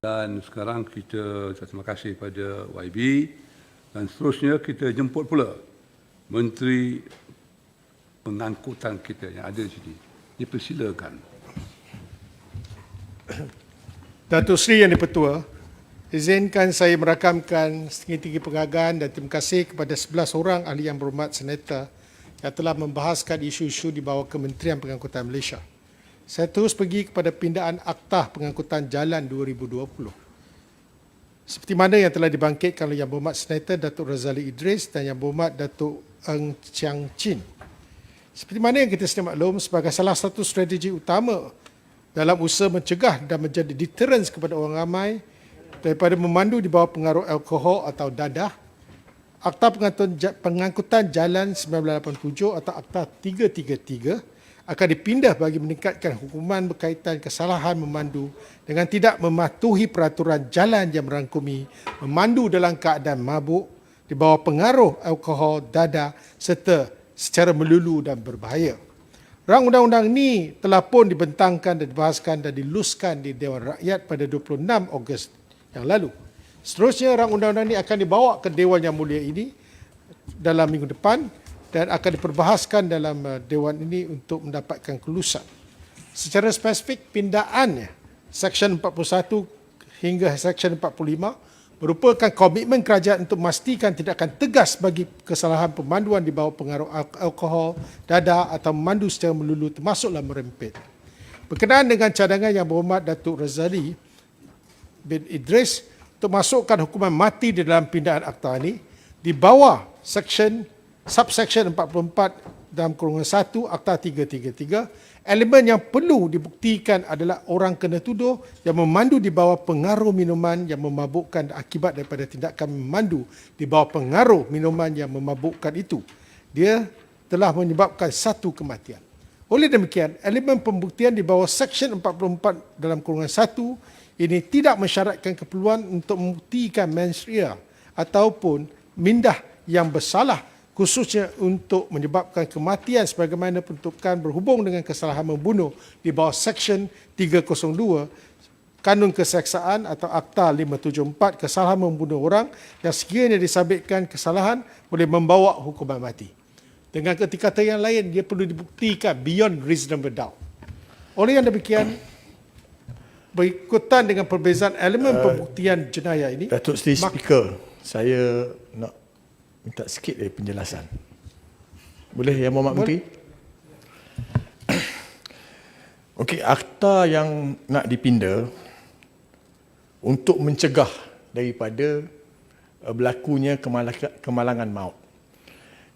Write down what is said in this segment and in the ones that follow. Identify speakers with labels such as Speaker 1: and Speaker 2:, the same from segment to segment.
Speaker 1: Dan sekarang kita terima kasih pada YB dan seterusnya kita jemput pula Menteri Pengangkutan kita yang ada di sini. Dipersilakan.
Speaker 2: Datuk Seri Yang di-Pertua, izinkan saya merakamkan setinggi-tinggi penghargaan dan terima kasih kepada 11 orang ahli yang berhormat senator yang telah membahaskan isu-isu di bawah Kementerian Pengangkutan Malaysia. Saya terus pergi kepada pindaan Aktah Pengangkutan Jalan 2020. Seperti mana yang telah dibangkitkan oleh Yang Berhormat Senator Datuk Razali Idris dan Yang Berhormat Datuk Ng Chiang Chin. Seperti mana yang kita sedia maklum, sebagai salah satu strategi utama dalam usaha mencegah dan menjadi deterrence kepada orang ramai daripada memandu di bawah pengaruh alkohol atau dadah, Akta Pengangkutan Jalan 1987 atau Akta 333 akan dipindah bagi meningkatkan hukuman berkaitan kesalahan memandu dengan tidak mematuhi peraturan jalan yang merangkumi memandu dalam keadaan mabuk, di bawah pengaruh alkohol, dadah serta secara melulu dan berbahaya. Rang undang-undang ini telah pun dibentangkan dan dibahaskan dan diluskan di Dewan Rakyat pada 26 Ogos yang lalu. Seterusnya, rang undang-undang ini akan dibawa ke Dewan Yang Mulia ini dalam minggu depan dan akan diperbahaskan dalam Dewan ini untuk mendapatkan kelulusan. Secara spesifik, pindaannya Seksyen 41 hingga Seksyen 45 merupakan komitmen kerajaan untuk memastikan tindakan tegas bagi kesalahan pemanduan di bawah pengaruh alkohol, dadah atau memandu secara melulu termasuklah merempit. Berkenaan dengan cadangan Yang Berhormat Datuk Razali bin Idris untuk masukkan hukuman mati di dalam pindaan akta ini di bawah subsection 44 dalam kurungan 1 Akta 333, elemen yang perlu dibuktikan adalah orang kena tuduh yang memandu di bawah pengaruh minuman yang memabukkan akibat daripada tindakan memandu di bawah pengaruh minuman yang memabukkan itu. Dia telah menyebabkan satu kematian. Oleh demikian, elemen pembuktian di bawah Seksyen 44 dalam kurungan 1 ini tidak mensyaratkan keperluan untuk membuktikan mens rea ataupun mindah yang bersalah khususnya untuk menyebabkan kematian sebagaimana peruntukan berhubung dengan kesalahan membunuh di bawah Seksyen 302 Kanun Keseksaan atau Akta 574 kesalahan membunuh orang yang sekiranya disabitkan kesalahan boleh membawa hukuman mati. Dengan kata yang lain, dia perlu dibuktikan beyond reasonable doubt. Oleh yang demikian, berikutan dengan perbezaan elemen pembuktian jenayah ini,
Speaker 3: Datuk Seri Speaker, saya nak minta sikit dari penjelasan. Boleh, Yang Berhormat Menteri? Okey, akta yang nak dipinda untuk mencegah daripada berlakunya kemalangan maut.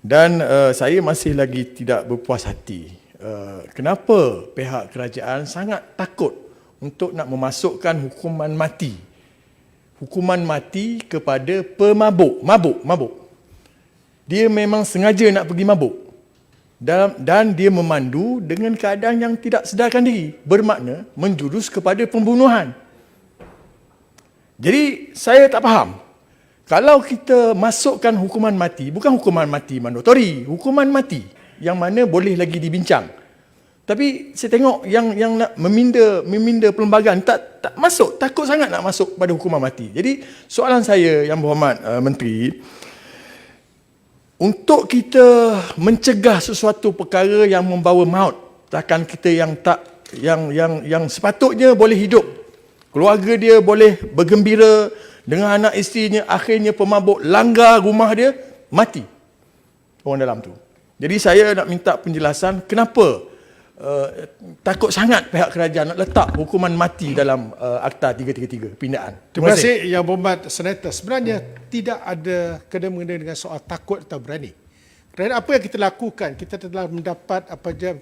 Speaker 3: Dan saya masih lagi tidak berpuas hati. Kenapa pihak kerajaan sangat takut untuk nak memasukkan hukuman mati. Hukuman mati kepada pemabuk, mabuk. Dia memang sengaja nak pergi mabuk. Dan dia memandu dengan keadaan yang tidak sedarkan diri. Bermakna menjurus kepada pembunuhan. Jadi saya tak faham. Kalau kita masukkan hukuman mati, bukan hukuman mati mandatori, hukuman mati yang mana boleh lagi dibincang. Tapi saya tengok yang nak meminda perlembagaan tak masuk, takut sangat nak masuk pada hukuman mati. Jadi soalan saya, Yang Berhormat Menteri, untuk kita mencegah sesuatu perkara yang membawa maut, takkan kita yang sepatutnya boleh hidup, keluarga dia boleh bergembira dengan anak isterinya, akhirnya pemabuk langgar rumah dia, mati orang dalam tu. Jadi saya nak minta penjelasan kenapa takut sangat pihak kerajaan nak letak hukuman mati dalam Akta 333 pindaan.
Speaker 2: Terima kasih Yang Berhormat Senator. Sebenarnya tidak ada kena-mengena dengan soal takut atau berani. Kerana apa yang kita lakukan, kita telah mendapat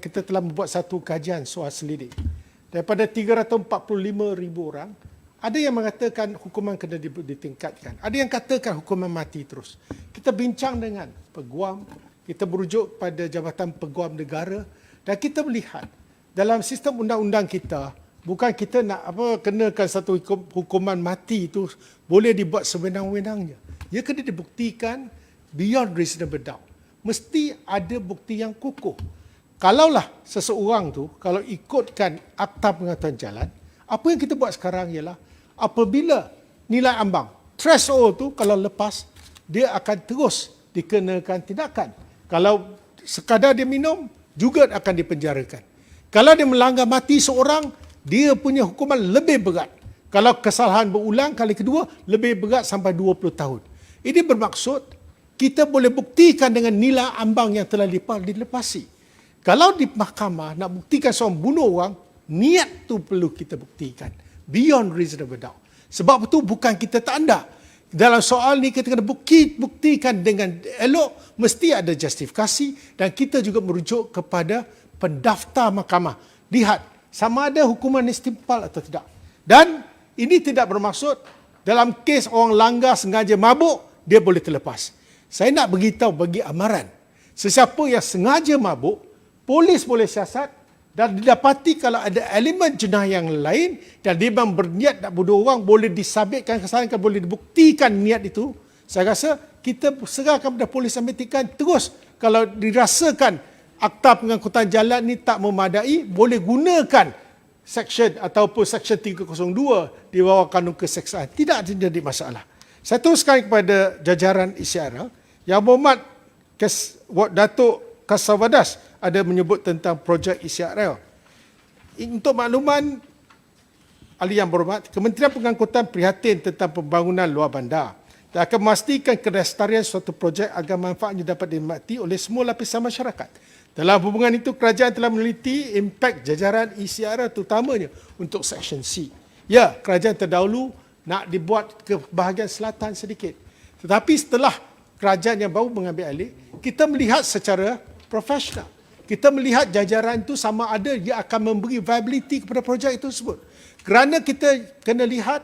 Speaker 2: kita telah membuat satu kajian soal selidik. Daripada 345,000 orang, ada yang mengatakan hukuman kena ditingkatkan. Ada yang katakan hukuman mati terus. Kita bincang dengan peguam, kita berujuk pada Jabatan Peguam Negara dan kita melihat dalam sistem undang-undang kita, bukan kita nak kenakan satu hukuman mati itu boleh dibuat sewenang-wenangnya. Ia kena dibuktikan beyond reasonable doubt. Mesti ada bukti yang kukuh. Kalaulah seseorang tu, kalau ikutkan Akta Pengangkutan Jalan, apa yang kita buat sekarang ialah apabila nilai ambang threshold tu kalau lepas, dia akan terus dikenakan tindakan. Kalau sekadar dia minum, juga akan dipenjarakan. Kalau dia melanggar mati seorang, dia punya hukuman lebih berat. Kalau kesalahan berulang kali kedua, lebih berat sampai 20 tahun. Ini bermaksud kita boleh buktikan dengan nilai ambang yang telah dilepasi. Kalau di mahkamah nak buktikan seorang bunuh orang, niat tu perlu kita buktikan. Beyond reasonable doubt. Sebab itu bukan kita tak anda. Dalam soal ni kita kena buktikan dengan elok, mesti ada justifikasi dan kita juga merujuk kepada pendaftar mahkamah. Lihat, sama ada hukuman istimpal atau tidak. Dan ini tidak bermaksud dalam kes orang langgar sengaja mabuk, dia boleh terlepas. Saya nak beritahu bagi amaran, sesiapa yang sengaja mabuk, polis boleh siasat dan didapati kalau ada elemen jenayah yang lain dan dia memang berniat nak bunuh orang, boleh disabitkan kesalahan, boleh dibuktikan niat itu. Saya rasa kita serahkan kepada polis ambil terus. Kalau dirasakan akta pengangkutan jalan ni tak memadai, boleh gunakan section ataupun section 302 di bawah kanun keseksaan. Tidak jadi masalah. Saya teruskan kepada jajaran ICRL. Yang Berhormat Datuk Kasavadas ada menyebut tentang projek ICRL. Untuk makluman ahli yang berhormat, Kementerian Pengangkutan prihatin tentang pembangunan luar bandar dan akan memastikan kelestarian suatu projek agar manfaatnya dapat dinikmati oleh semua lapisan masyarakat. Dalam hubungan itu, kerajaan telah meneliti impak jajaran ICRL terutamanya untuk Section C. Ya, kerajaan terdahulu nak dibuat ke bahagian selatan sedikit. Tetapi setelah kerajaan yang baru mengambil alih, kita melihat secara profesional. Kita melihat jajaran itu sama ada dia akan memberi viability kepada projek itu tersebut. Kerana kita kena lihat,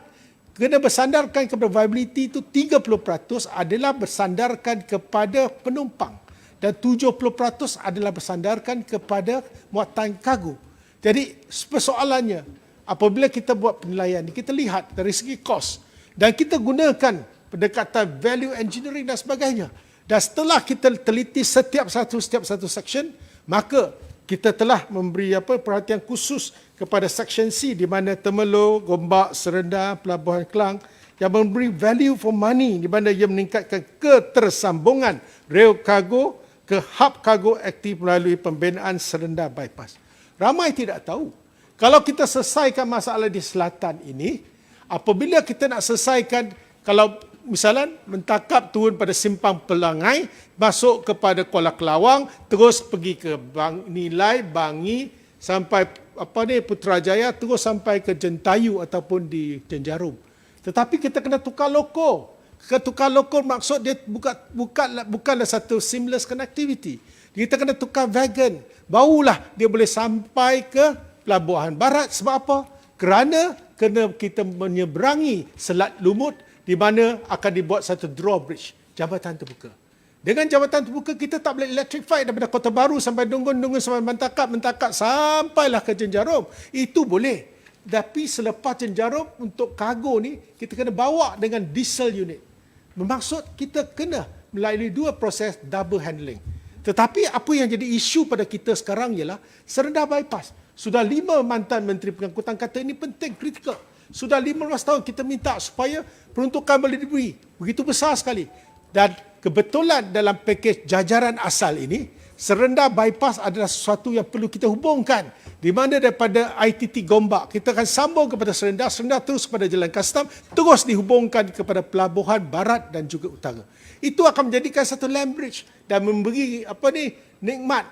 Speaker 2: kena bersandarkan kepada viability itu 30% adalah bersandarkan kepada penumpang dan 70% adalah bersandarkan kepada muatan kargo. Jadi persoalannya, apabila kita buat penilaian, kita lihat dari segi kos dan kita gunakan pendekatan value engineering dan sebagainya. Dan setelah kita teliti setiap satu section, maka kita telah memberi perhatian khusus kepada section C di mana Temerloh, Gombak, Serendam, Pelabuhan Kelang yang memberi value for money di mana ia meningkatkan ketersambungan rail kargo ke hub kargo aktif melalui pembinaan Serendam Bypass. Ramai tidak tahu. Kalau kita selesaikan masalah di selatan ini, apabila kita nak selesaikan, kalau misalnya mentakap turun pada Simpang Pelangai, masuk kepada Kuala Kelawang, terus pergi ke Nilai, Bangi, sampai Putrajaya, terus sampai ke Jentayu ataupun di Jenjarum. Tetapi kita kena tukar loko. Tukar loko maksud dia bukanlah satu seamless connectivity. Kita kena tukar wagon. Barulah dia boleh sampai ke Pelabuhan Barat. Sebab apa? Kerana kena kita menyeberangi Selat Lumut di mana akan dibuat satu drawbridge, jambatan terbuka. Dengan jambatan terbuka, kita tak boleh electrify daripada Kota Baru sampai Dunggun sampai Mentakap sampailah ke Jenjarum. Itu boleh. Tapi selepas Jenjarum, untuk kargo ni, kita kena bawa dengan diesel unit. Bermaksud kita kena melalui dua proses double handling. Tetapi apa yang jadi isu pada kita sekarang ialah Serendam Bypass. Sudah 5 mantan Menteri Pengangkutan kata ini penting, kritikal. Sudah 15 tahun kita minta supaya peruntukan boleh diberi. Begitu besar sekali. Dan kebetulan dalam pakej jajaran asal ini, Serendam Bypass adalah sesuatu yang perlu kita hubungkan. Di mana daripada ITT Gombak, kita akan sambung kepada Serendam terus kepada Jalan Custom, terus dihubungkan kepada Pelabuhan Barat dan juga Utara. Itu akan menjadikan satu land bridge dan memberi nikmat,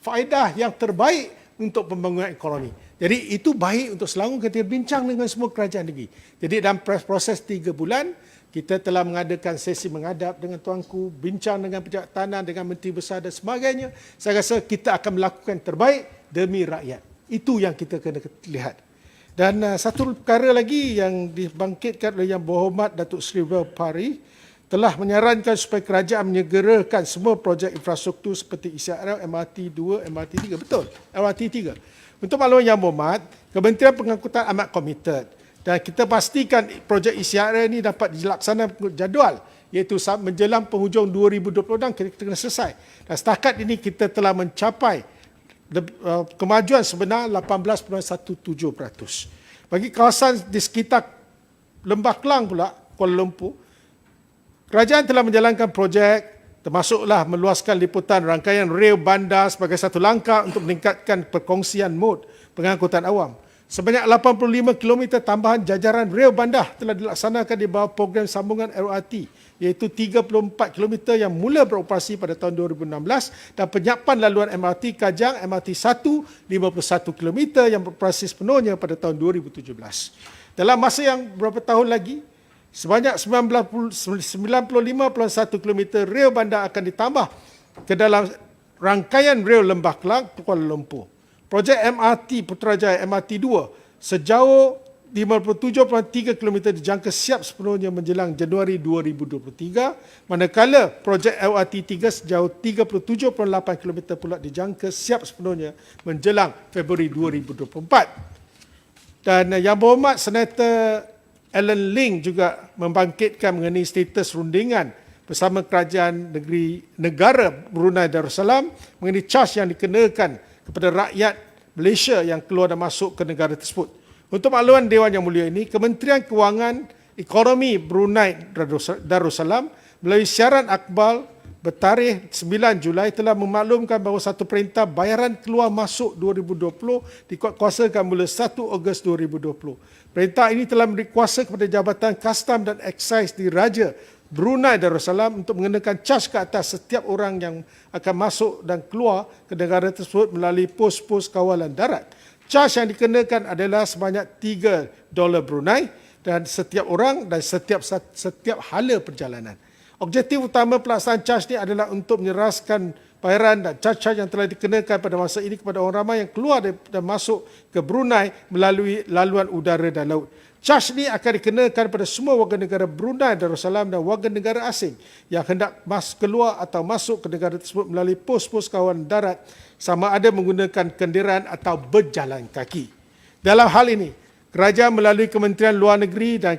Speaker 2: faedah yang terbaik untuk pembangunan ekonomi. Jadi itu baik untuk Selangor kita bincang dengan semua kerajaan negeri. Jadi dalam proses 3 bulan, kita telah mengadakan sesi menghadap dengan tuanku, bincang dengan pejabat tanah, dengan menteri besar dan sebagainya. Saya rasa kita akan melakukan terbaik demi rakyat. Itu yang kita kena lihat. Dan satu perkara lagi yang dibangkitkan oleh Yang Berhormat Datuk Seri Pari telah menyarankan supaya kerajaan menyegerakan semua projek infrastruktur seperti ICRL, MRT 2, MRT 3. Betul, MRT 3. Untuk makluman Yang Berhormat, Kementerian Pengangkutan amat komited dan kita pastikan projek ICRL ini dapat dilaksanakan jadual, iaitu menjelang penghujung 2026 kita kena selesai. Dan setakat ini kita telah mencapai kemajuan sebenar 18.17%. Bagi kawasan di sekitar Lembah Kelang pula, Kuala Lumpur, kerajaan telah menjalankan projek termasuklah meluaskan liputan rangkaian rel bandar sebagai satu langkah untuk meningkatkan perkongsian mod pengangkutan awam. Sebanyak 85 km tambahan jajaran rel bandar telah dilaksanakan di bawah program sambungan LRT, iaitu 34 km yang mula beroperasi pada tahun 2016 dan penyiapan laluan MRT Kajang MRT1 51 km yang beroperasi sepenuhnya pada tahun 2017. Dalam masa yang berapa tahun lagi, sebanyak 95.1 km rel bandar akan ditambah ke dalam rangkaian rel Lembah Kelang ke Kuala Lumpur. Projek MRT Putrajaya MRT 2 sejauh 57.3 km dijangka siap sepenuhnya menjelang Januari 2023, manakala projek LRT 3 sejauh 37.8 km pula dijangka siap sepenuhnya menjelang Februari 2024. Dan Yang Berhormat Senator Alan Ling juga membangkitkan mengenai status rundingan bersama Kerajaan Negara Brunei Darussalam mengenai caj yang dikenakan kepada rakyat Malaysia yang keluar dan masuk ke negara tersebut. Untuk makluman Dewan Yang Mulia ini, Kementerian Kewangan Ekonomi Brunei Darussalam melalui siaran akhbar bertarikh 9 Julai telah memaklumkan bahawa satu perintah bayaran keluar masuk 2020 dikuatkuasakan mula 1 Ogos 2020. Perintah ini telah memberi kuasa kepada Jabatan Kastam dan Excise Diraja Brunei Darussalam untuk mengenakan caj ke atas setiap orang yang akan masuk dan keluar ke negara tersebut melalui pos-pos kawalan darat. Caj yang dikenakan adalah sebanyak $3 Brunei dan setiap orang dan setiap hala perjalanan. Objektif utama pelaksanaan caj ini adalah untuk menyeraskan bayaran dan caj-caj yang telah dikenakan pada masa ini kepada orang ramai yang keluar dan masuk ke Brunei melalui laluan udara dan laut. Caj ini akan dikenakan pada semua warga negara Brunei Darussalam dan warga negara asing yang hendak keluar atau masuk ke negara tersebut melalui pos-pos kawalan darat sama ada menggunakan kenderaan atau berjalan kaki. Dalam hal ini, kerajaan melalui Kementerian Luar Negeri dan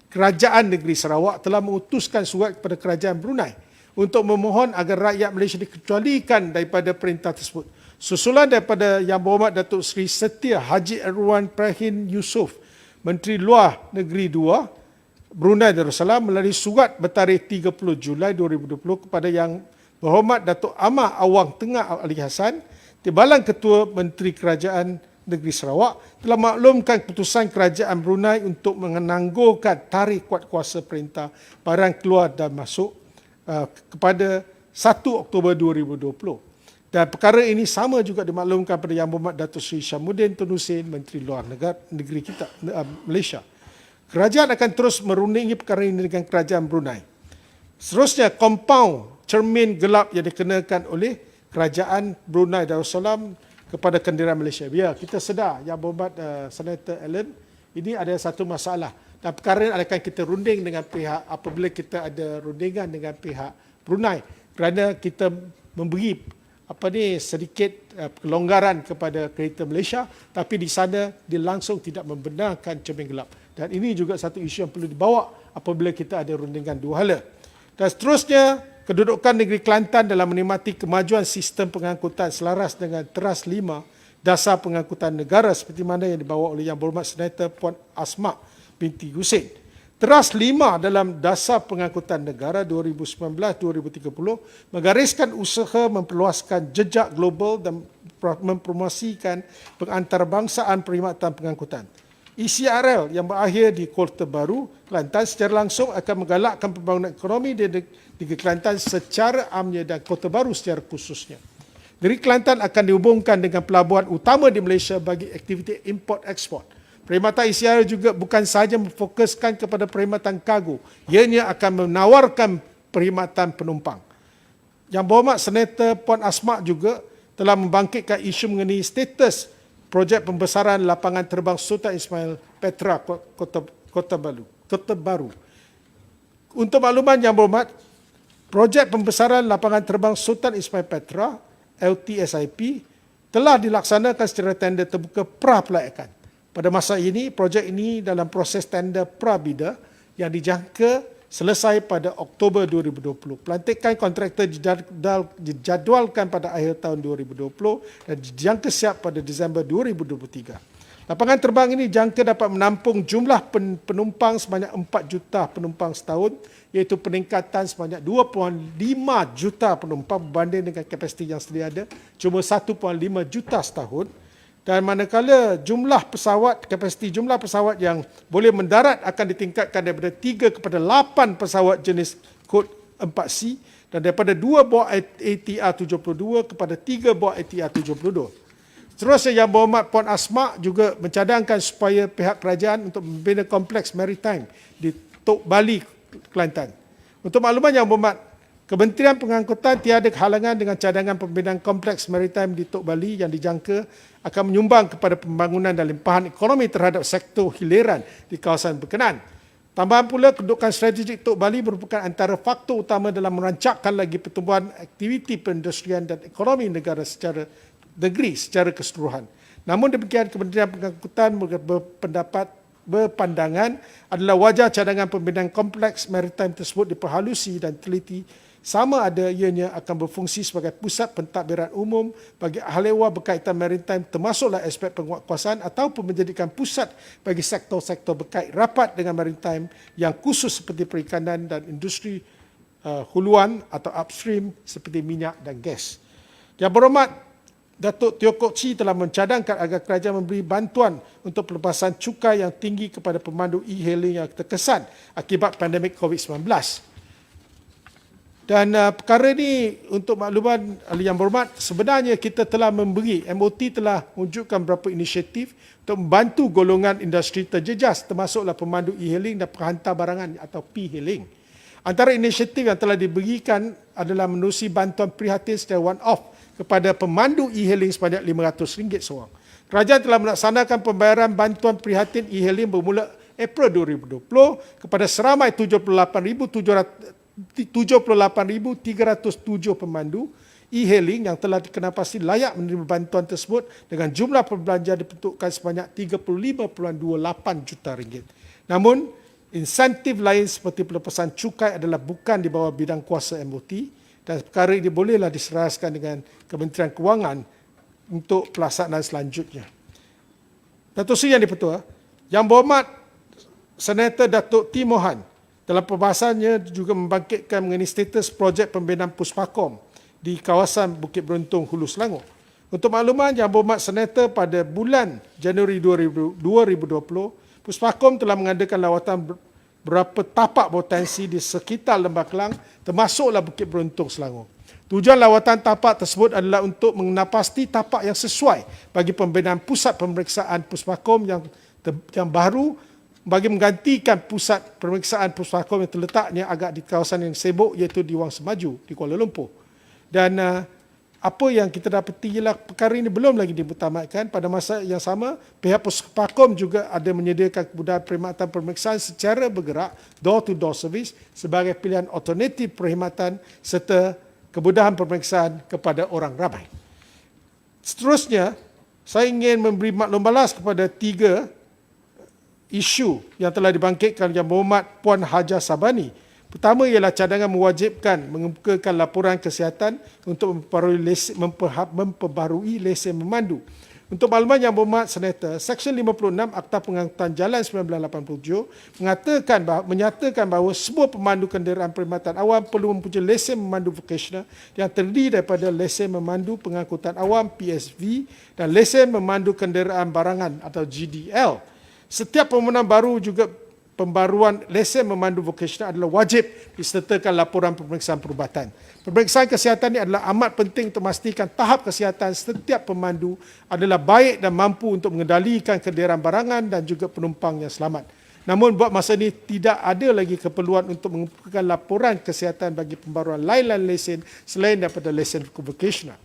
Speaker 2: Kerajaan Negeri Sarawak telah mengutuskan surat kepada Kerajaan Brunei untuk memohon agar rakyat Malaysia dikecualikan daripada perintah tersebut. Susulan daripada Yang Berhormat Datuk Seri Setia Haji Erwan Prahin Yusof, Menteri Luar Negeri 2 Brunei Darussalam melalui surat bertarikh 30 Julai 2020 kepada Yang Berhormat Datuk Amar Awang Tengah Ali Hassan, Timbalan Ketua Menteri Kerajaan Negeri Sarawak, telah maklumkan keputusan Kerajaan Brunei untuk menangguhkan tarikh kuatkuasa perintah barang keluar dan masuk kepada 1 Oktober 2020. Dan perkara ini sama juga dimaklumkan pada Yang Berhormat Datuk Seri Syamuddin Tun Hussein, Menteri Luar Negeri kita, Malaysia. Kerajaan akan terus merundingi perkara ini dengan Kerajaan Brunei. Seterusnya, kompaun cermin gelap yang dikenakan oleh Kerajaan Brunei Darussalam kepada kenderaan Malaysia. Ya, kita sedar Yang Berhormat Senator Alan, ini ada satu masalah. Dan perkara ini akan kita runding dengan pihak apabila kita ada rundingan dengan pihak Brunei, kerana kita memberi sedikit kelonggaran kepada kereta Malaysia, tapi di sana dia langsung tidak membenarkan cermin gelap. Dan ini juga satu isu yang perlu dibawa apabila kita ada rundingan dua hala. Dan seterusnya, kedudukan negeri Kelantan dalam menikmati kemajuan sistem pengangkutan selaras dengan Teras 5 dasar pengangkutan negara seperti mana yang dibawa oleh Yang Berhormat Senator Puan Asma binti Hussein. Teras 5 dalam Dasar Pengangkutan Negara 2019-2030 menggariskan usaha memperluaskan jejak global dan mempromosikan pengantarbangsaan perkhidmatan pengangkutan. ECRL yang berakhir di Kota Baru, Kelantan secara langsung akan menggalakkan pembangunan ekonomi di negeri Kelantan secara amnya dan Kota Baru secara khususnya. Negeri Kelantan akan dihubungkan dengan pelabuhan utama di Malaysia bagi aktiviti import-ekspor. Perkhidmatan ECRL juga bukan sahaja memfokuskan kepada perkhidmatan kargo, ianya akan menawarkan perkhidmatan penumpang. Yang Berhormat Senator Puan Asma juga telah membangkitkan isu mengenai status projek pembesaran lapangan terbang Sultan Ismail Petra Kota Baru. Untuk makluman Yang Berhormat, projek pembesaran lapangan terbang Sultan Ismail Petra LTSIP telah dilaksanakan secara tender terbuka pra-pelayakan. Pada masa ini, projek ini dalam proses tender pra-bida yang dijangka selesai pada Oktober 2020. Pelantikan kontraktor dijadualkan pada akhir tahun 2020 dan dijangka siap pada Disember 2023. Lapangan terbang ini jangka dapat menampung jumlah penumpang sebanyak 4 juta penumpang setahun, iaitu peningkatan sebanyak 2.5 juta penumpang berbanding dengan kapasiti yang sedia ada, cuma 1.5 juta setahun. Dan manakala kapasiti jumlah pesawat yang boleh mendarat akan ditingkatkan daripada 3 kepada 8 pesawat jenis kod 4C dan daripada 2 buah ATR 72 kepada 3 buah ATR 72. Seterusnya, Yang Berhormat Puan Asma juga mencadangkan supaya pihak kerajaan untuk membina kompleks maritime di Tok Bali, Kelantan. Untuk makluman Yang Berhormat, Kementerian Pengangkutan tiada halangan dengan cadangan pembinaan kompleks maritime di Tok Bali yang dijangka akan menyumbang kepada pembangunan dan limpahan ekonomi terhadap sektor hiliran di kawasan berkenaan. Tambahan pula, kedudukan strategik Tok Bali merupakan antara faktor utama dalam merancangkan lagi pertumbuhan aktiviti perindustrian dan ekonomi negara secara keseluruhan. Namun demikian, Kementerian Pengangkutan berpandangan adalah wajar cadangan pembinaan kompleks maritime tersebut diperhalusi dan teliti sama ada ianya akan berfungsi sebagai pusat pentadbiran umum bagi ahli ehwal berkaitan maritime termasuklah aspek penguatkuasaan ataupun menjadikan pusat bagi sektor-sektor berkait rapat dengan maritime yang khusus seperti perikanan dan industri huluan atau upstream seperti minyak dan gas. Yang Berhormat Datuk Teo Kok Chee telah mencadangkan agar kerajaan memberi bantuan untuk pelepasan cukai yang tinggi kepada pemandu e-hailing yang terkesan akibat pandemik COVID-19. Dan perkara ini untuk makluman Yang Berhormat, sebenarnya kita telah memberi, MOT telah wujudkan beberapa inisiatif untuk membantu golongan industri terjejas termasuklah pemandu e-hailing dan penghantar barangan atau P-hailing. Antara inisiatif yang telah diberikan adalah menerusi bantuan prihatin secara one-off kepada pemandu e-hailing sebanyak RM500 seorang. Kerajaan telah melaksanakan pembayaran bantuan prihatin e-hailing bermula April 2020 kepada seramai 78,307 pemandu e-hailing yang telah dikenal pasti layak menerima bantuan tersebut dengan jumlah perbelanjaan diperuntukkan sebanyak RM35.28 juta. Namun, insentif lain seperti pelepasan cukai adalah bukan di bawah bidang kuasa MOT dan perkara ini bolehlah diserahkan dengan Kementerian Kewangan untuk pelaksanaan selanjutnya. Datuk Seri Yang di-Pertua, Yang Berhormat Senator Datuk T. Mohan dalam perbahasannya juga membangkitkan mengenai status projek pembinaan Puspakom di kawasan Bukit Beruntung, Hulu Selangor. Untuk makluman, Yang Berhormat Senator, pada bulan Januari 2020, Puspakom telah mengadakan lawatan beberapa tapak potensi di sekitar Lembah Kelang, termasuklah Bukit Beruntung, Selangor. Tujuan lawatan tapak tersebut adalah untuk mengenalpasti tapak yang sesuai bagi pembinaan pusat pemeriksaan Puspakom yang baru bagi menggantikan pusat pemeriksaan Puspakom yang terletaknya agak di kawasan yang sibuk iaitu di Wang Semaju, di Kuala Lumpur. Dan apa yang kita dapati ialah perkara ini belum lagi diutamatkan. Pada masa yang sama, pihak Puspakom juga ada menyediakan kemudahan perkhidmatan pemeriksaan secara bergerak, door-to-door service, sebagai pilihan alternatif perkhidmatan serta kemudahan pemeriksaan kepada orang ramai. Seterusnya, saya ingin memberi maklum balas kepada 3 isu yang telah dibangkitkan Yang Berhormat Puan Haja Sabani. Pertama ialah cadangan mewajibkan mengemukakan laporan kesihatan untuk memperbarui lesen memandu. Untuk makluman Yang Berhormat Senator, Seksyen 56 Akta Pengangkutan Jalan 1987 menyatakan bahawa semua pemandu kenderaan perkhidmatan awam perlu mempunyai lesen memandu vocational yang terdiri daripada lesen memandu pengangkutan awam PSV dan lesen memandu kenderaan barangan atau GDL. Setiap permohonan baru juga pembaruan lesen memandu vocational adalah wajib disertakan laporan pemeriksaan perubatan. Pemeriksaan kesihatan ini adalah amat penting untuk memastikan tahap kesihatan setiap pemandu adalah baik dan mampu untuk mengendalikan kenderaan barangan dan juga penumpang yang selamat. Namun buat masa ini tidak ada lagi keperluan untuk mengumpulkan laporan kesihatan bagi pembaruan lain-lain lesen selain daripada lesen vocational.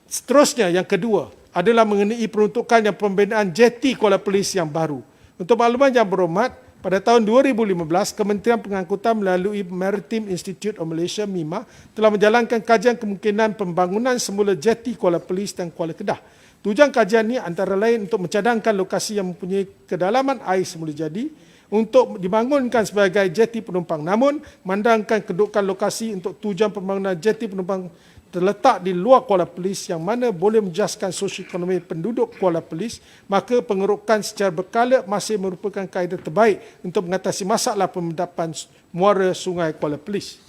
Speaker 2: Seterusnya, yang kedua adalah mengenai peruntukan yang pembinaan jeti Kuala Perlis yang baru. Untuk makluman Yang Berhormat, pada tahun 2015, Kementerian Pengangkutan melalui Maritime Institute of Malaysia (MIMA) telah menjalankan kajian kemungkinan pembangunan semula jeti Kuala Perlis dan Kuala Kedah. Tujuan kajian ini antara lain untuk mencadangkan lokasi yang mempunyai kedalaman air semula jadi untuk dibangunkan sebagai jeti penumpang. Namun, memandangkan kedudukan lokasi untuk tujuan pembangunan jeti penumpang terletak di luar Kuala Perlis yang mana boleh menjaskan sosioekonomi penduduk Kuala Perlis, maka pengerukan secara berkala masih merupakan kaedah terbaik untuk mengatasi masalah pemendapan muara Sungai Kuala Perlis.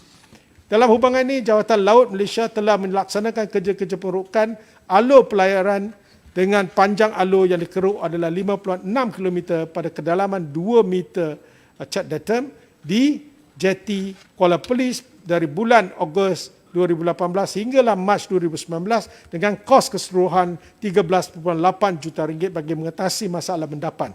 Speaker 2: Dalam hubungan ini, Jawatan Laut Malaysia telah melaksanakan kerja-kerja pengerukan alur pelayaran dengan panjang alur yang dikeruk adalah 56 km pada kedalaman 2 meter cat datum di jeti Kuala Perlis dari bulan Ogos 2018 hinggalah Mac 2019 dengan kos keseluruhan 13.8 juta ringgit bagi mengatasi masalah mendapan.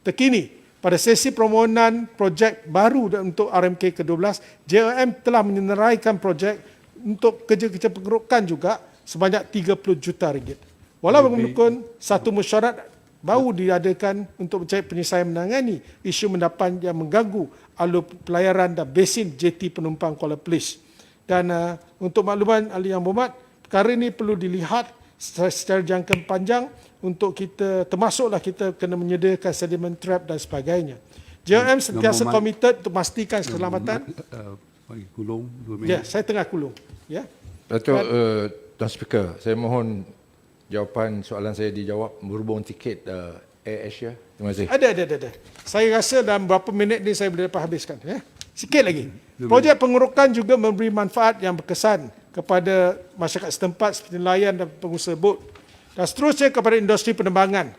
Speaker 2: Terkini, pada sesi permohonan projek baru untuk RMK ke-12, JOM telah menyenaraikan projek untuk kerja-kerja pengerukan juga sebanyak 30 juta ringgit. Walau bagaimanapun, satu mesyuarat baru diadakan untuk mencari penyelesaian menangani isu mendapan yang mengganggu alur pelayaran dan besin jeti penumpang Kuala Perlis. Dan untuk makluman ahli yang berhormat, perkara ini perlu dilihat secara jangka panjang untuk kita, termasuklah kita kena menyediakan sedimen trap dan sebagainya. JOM sentiasa komited untuk memastikan keselamatan.
Speaker 1: Bagi kulung 2 minit.
Speaker 2: Ya, saya tengah kulung. Ya.
Speaker 4: Datuk Tuan Speaker, saya mohon jawapan soalan saya dijawab berhubung tiket Air Asia. Terima kasih.
Speaker 2: Ada. Saya rasa dalam berapa minit ni saya boleh dapat habiskan. Ya. Sikit lagi. Projek pengerukan juga memberi manfaat yang berkesan kepada masyarakat setempat seperti nelayan dan pengusaha bot. Dan seterusnya kepada industri penerbangan.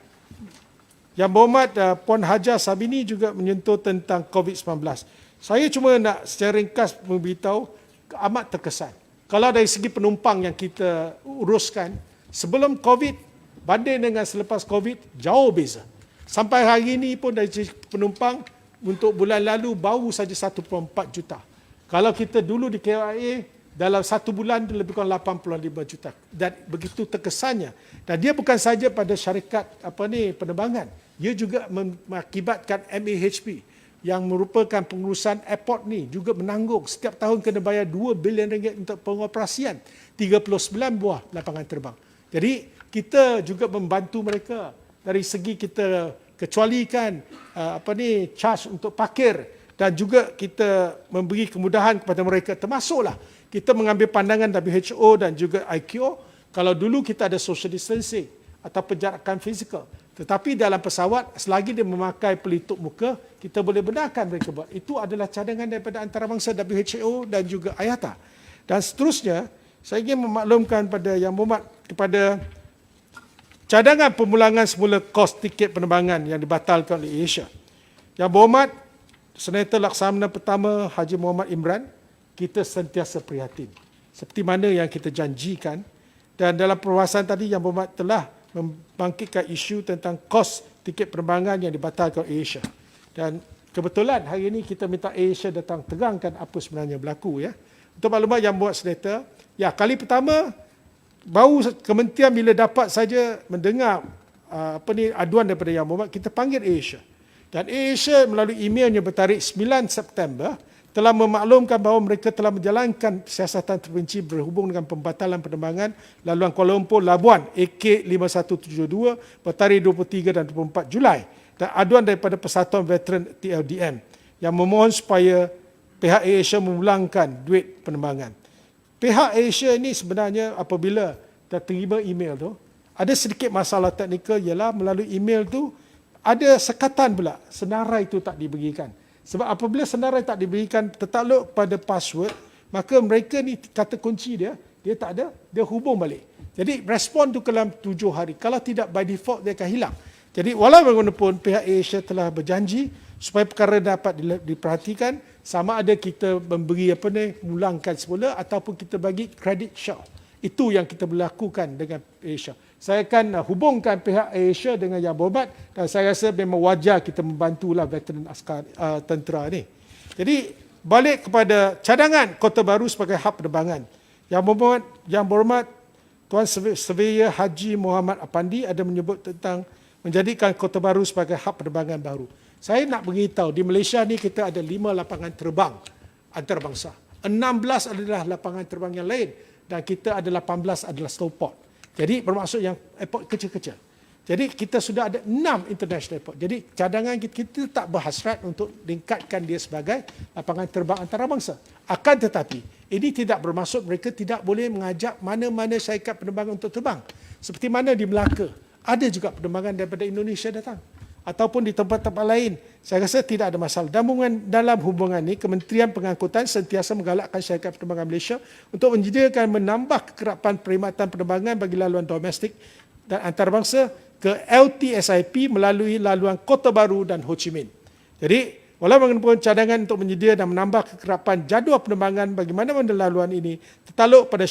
Speaker 2: Yang berhormat Puan Haja Sabini juga menyentuh tentang COVID-19. Saya cuma nak secara ringkas memberitahu amat terkesan. Kalau dari segi penumpang yang kita uruskan, sebelum COVID banding dengan selepas COVID, jauh beza. Sampai hari ini pun dari segi penumpang, untuk bulan lalu baru saja 1.4 juta. Kalau kita dulu di KLIA, dalam satu bulan lebih kurang 85 juta. Dan begitu terkesannya. Dan dia bukan saja pada syarikat penerbangan. Dia juga mengakibatkan MAHP yang merupakan pengurusan airport ni juga menanggung. Setiap tahun kena bayar 2 bilion ringgit untuk pengoperasian 39 buah lapangan terbang. Jadi kita juga membantu mereka dari segi kita kecualikan charge untuk parkir dan juga kita memberi kemudahan kepada mereka, termasuklah kita mengambil pandangan WHO dan juga ICAO. Kalau dulu kita ada social distancing atau penjarakan fizikal, tetapi dalam pesawat selagi dia memakai pelitup muka, kita boleh benarkan mereka buat. Itu adalah cadangan daripada antarabangsa WHO dan juga IATA. Dan seterusnya, saya ingin memaklumkan pada yang berhormat kepada cadangan pemulangan semula kos tiket penerbangan yang dibatalkan oleh Asia. Yang berhormat, Senator Laksamana Pertama Haji Muhammad Imran, kita sentiasa prihatin. Seperti mana yang kita janjikan. Dan dalam perbahasan tadi, Yang Berhormat telah membangkitkan isu tentang kos tiket penerbangan yang dibatalkan oleh Asia. Dan kebetulan hari ini kita minta Asia datang terangkan apa sebenarnya berlaku. Ya. Untuk maklumat Yang Berhormat Senator, ya kali pertama, baru kementerian bila dapat saja mendengar aduan daripada Yang Berhormat, kita panggil Asia. Dan Asia melalui emailnya bertarikh 9 September telah memaklumkan bahawa mereka telah menjalankan siasatan terperinci berhubung dengan pembatalan penerbangan laluan Kuala Lumpur Labuan AK 5172 bertarikh 23 dan 24 Julai dan aduan daripada Persatuan Veteran TLDM yang memohon supaya pihak Asia memulangkan duit penerbangan. Pihak Asia ini sebenarnya apabila terima email tu, ada sedikit masalah teknikal ialah melalui email tu ada sekatan pula, senarai itu tak diberikan. Sebab apabila senarai tak diberikan tertakluk pada password, maka mereka ni kata kunci dia tak ada, dia hubung balik. Jadi respon tu dalam 7 hari. Kalau tidak by default dia akan hilang. Jadi walau bagaimanapun pihak Asia telah berjanji supaya perkara dapat diperhatikan, sama ada kita memberi mulangkan semula ataupun kita bagi credit share. Itu yang kita berlakukan dengan Asia. Saya akan hubungkan pihak Asia dengan Yang Berhormat dan saya rasa memang wajar kita membantulah veteran askar tentera ni. Jadi balik kepada cadangan Kota Baru sebagai hub penerbangan. Yang Berhormat Tuan Surveyor Haji Muhammad Apandi ada menyebut tentang menjadikan Kota Baru sebagai hub penerbangan baru. Saya nak beritahu di Malaysia ni kita ada 5 lapangan terbang antarabangsa. 16 adalah lapangan terbang yang lain dan kita ada 18 adalah slowport. Jadi bermaksud yang airport kecil-kecil. Jadi kita sudah ada 6 international airport. Jadi cadangan kita tak berhasrat untuk tingkatkan dia sebagai lapangan terbang antarabangsa. Akan tetapi, ini tidak bermaksud mereka tidak boleh mengajak mana-mana syarikat penerbangan untuk terbang. Seperti mana di Melaka, ada juga penerbangan daripada Indonesia datang. Ataupun di tempat-tempat lain, saya rasa tidak ada masalah. Dalam hubungan ini, Kementerian Pengangkutan sentiasa menggalakkan syarikat penerbangan Malaysia untuk menyediakan menambah kekerapan perkhidmatan penerbangan bagi laluan domestik dan antarabangsa ke LTSIP melalui laluan Kota Baru dan Ho Chi Minh. Jadi, walaupun cadangan untuk menyediakan dan menambah kekerapan jadual penerbangan bagi mana-mana laluan ini tertaluk pada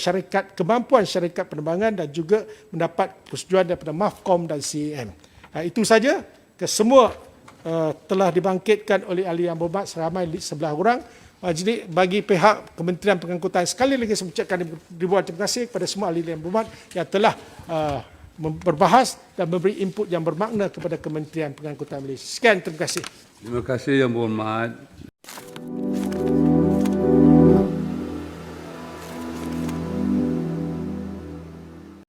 Speaker 2: kemampuan syarikat penerbangan dan juga mendapat persetujuan daripada MAFCOM dan CAM. Itu saja. Semua telah dibangkitkan oleh ahli yang berhormat seramai 11 orang. Jadi bagi pihak Kementerian Pengangkutan, sekali lagi saya ucapkan ribuan terima kasih kepada semua ahli yang berhormat yang telah berbahas dan memberi input yang bermakna kepada Kementerian Pengangkutan Malaysia. Sekian, terima kasih.
Speaker 1: Terima kasih Yang Berhormat.